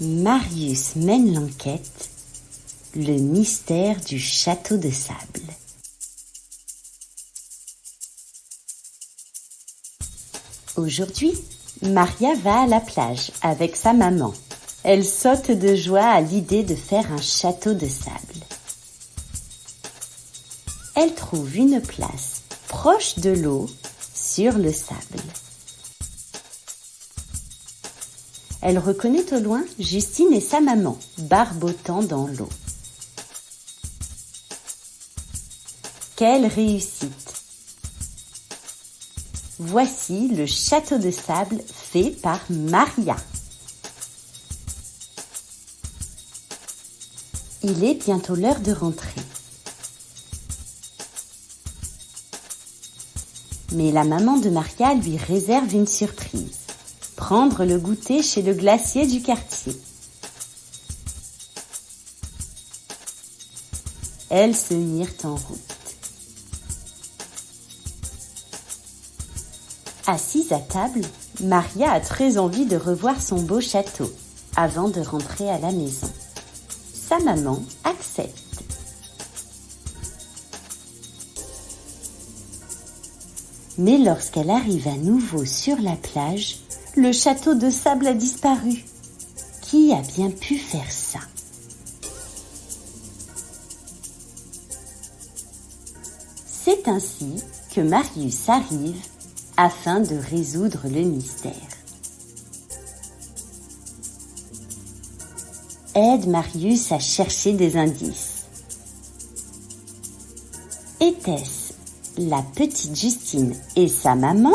Marius mène l'enquête, le mystère du château de sable. Aujourd'hui, Maria va à la plage avec sa maman. Elle saute de joie à l'idée de faire un château de sable. Elle trouve une place proche de l'eau sur le sable. Elle reconnaît au loin Justine et sa maman, barbotant dans l'eau. Quelle réussite! Voici le château de sable fait par Maria. Il est bientôt l'heure de rentrer. Mais la maman de Maria lui réserve une surprise. Prendre le goûter chez le glacier du quartier. Elles se mirent en route. Assise à table, Maria a très envie de revoir son beau château avant de rentrer à la maison. Sa maman accepte. Mais lorsqu'elle arrive à nouveau sur la plage, le château de sable a disparu. Qui a bien pu faire ça? C'est ainsi que Marius arrive afin de résoudre le mystère. Aide Marius à chercher des indices. Était-ce la petite Justine et sa maman?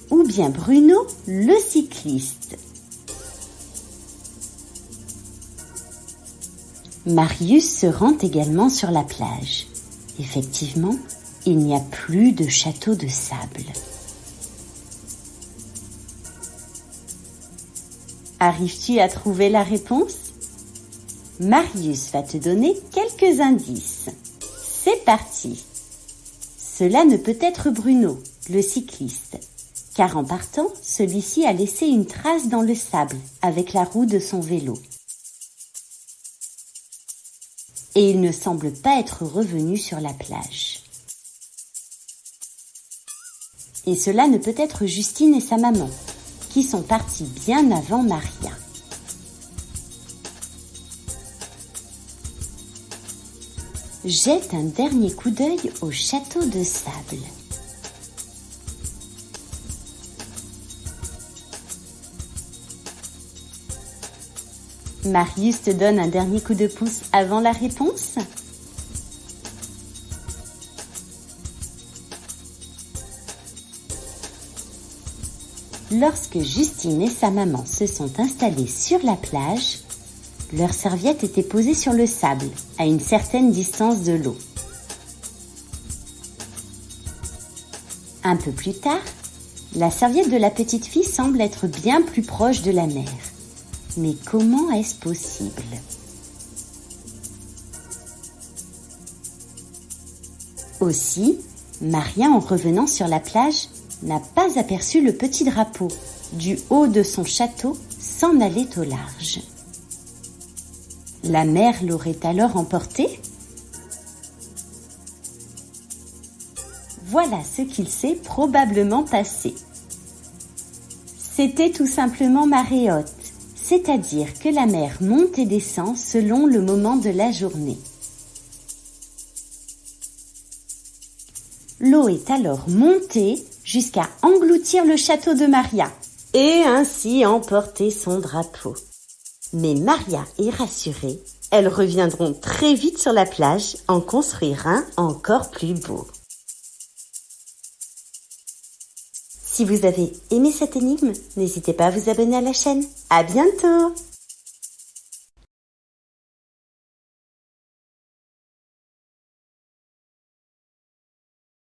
Ou bien Bruno, le cycliste? Marius se rend également sur la plage. Effectivement, il n'y a plus de château de sable. Arrives-tu à trouver la réponse? Marius va te donner quelques indices. C'est parti! Cela ne peut être Bruno, le cycliste, car en partant, celui-ci a laissé une trace dans le sable avec la roue de son vélo. Et il ne semble pas être revenu sur la plage. Et cela ne peut être Justine et sa maman, qui sont partis bien avant Maria. Jette un dernier coup d'œil au château de sable. Marius te donne un dernier coup de pouce avant la réponse? Lorsque Justine et sa maman se sont installées sur la plage, leurs serviettes étaient posées sur le sable, à une certaine distance de l'eau. Un peu plus tard, la serviette de la petite fille semble être bien plus proche de la mer. Mais comment est-ce possible? Aussi, Maria, en revenant sur la plage, n'a pas aperçu le petit drapeau du haut de son château s'en allait au large. La mer l'aurait alors emporté? Voilà ce qu'il s'est probablement passé. C'était tout simplement marée haute, c'est-à-dire que la mer monte et descend selon le moment de la journée. L'eau est alors montée jusqu'à engloutir le château de Maria et ainsi emporter son drapeau. Mais Maria est rassurée, elles reviendront très vite sur la plage en construire un encore plus beau. Si vous avez aimé cette énigme, n'hésitez pas à vous abonner à la chaîne. À bientôt!